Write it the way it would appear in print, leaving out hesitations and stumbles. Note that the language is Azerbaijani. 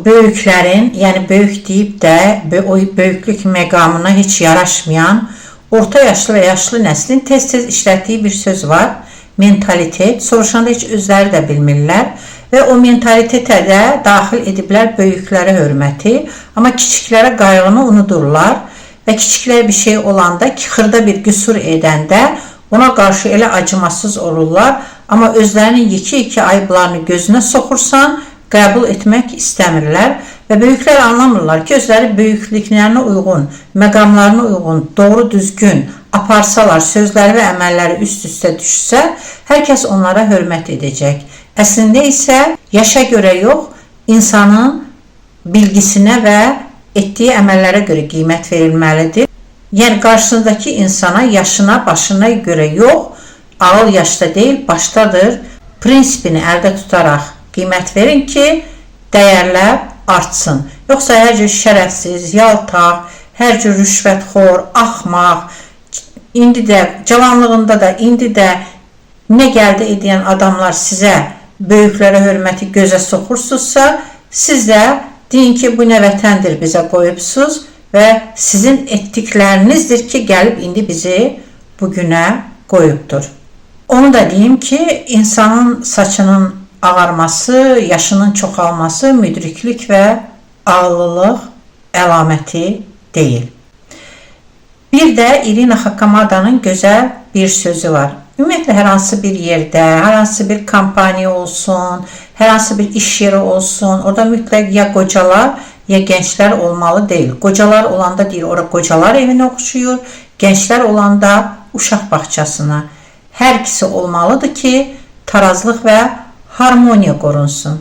böyüklərin, yəni böyük deyib də o böyüklük məqamına heç yaraşmayan orta yaşlı və yaşlı nəslin tez-tez işlətdiyi bir söz var. Mentalitet. Soruşanda heç özləri də bilmirlər və o mentalitetə də daxil ediblər böyüklərə hörməti, amma kiçiklərə qayğını unudurlar və kiçiklər bir şey olanda, xırda bir qüsur edəndə ona qarşı elə acımasız olurlar, amma özlərinin yeki-yeki ayıblarını gözünə soxursan, qəbul etmək istəmirlər və böyüklər anlamırlar ki, özləri böyüklüklərinə uyğun, məqamlarına uyğun, doğru düzgün aparsalar, sözləri və əməlləri üst-üstə düşsə, hər kəs onlara hörmət edəcək. Əslində isə yaşa görə yox, insanın bilgisinə və etdiyi əməllərə görə qiymət verilməlidir. Yəni, qarşısındakı insana, yaşına, başına görə yox, ağıl yaşda deyil, başdadır, prinsipini əldə tutaraq qiymət verin ki, dəyərlər artsın. Yoxsa hər cür şərəfsiz, yaltaq, hər cür rüşvətxor, axmaq, indi də, cavanlığında da, indi də nə gəldi edən adamlar sizə böyüklərə hörməti gözə soxursunuzsa, siz də deyin ki, bu nə vətəndir bizə qoyubsuz və sizin etdiklərinizdir ki, gəlib indi bizi bugünə qoyubdur. Onu da deyim ki, insanın saçının ağarması, yaşının çoxalması müdriklük və ağıllılıq əlaməti deyil. Bir də İrina Xakamada'nın gözəl bir sözü var. Ümumiyyətlə, hər hansı bir yerdə, hər hansı bir kampaniya olsun, hər hansı bir iş yeri olsun, orada mütləq ya qocalar, ya gənclər olmalı deyil. Qocalar olanda deyil, orada qocalar evinə oxşuyur, gənclər olanda uşaq bağçasına. Hər ikisi olmalıdır ki, tarazlıq və harmoniya qorunsun.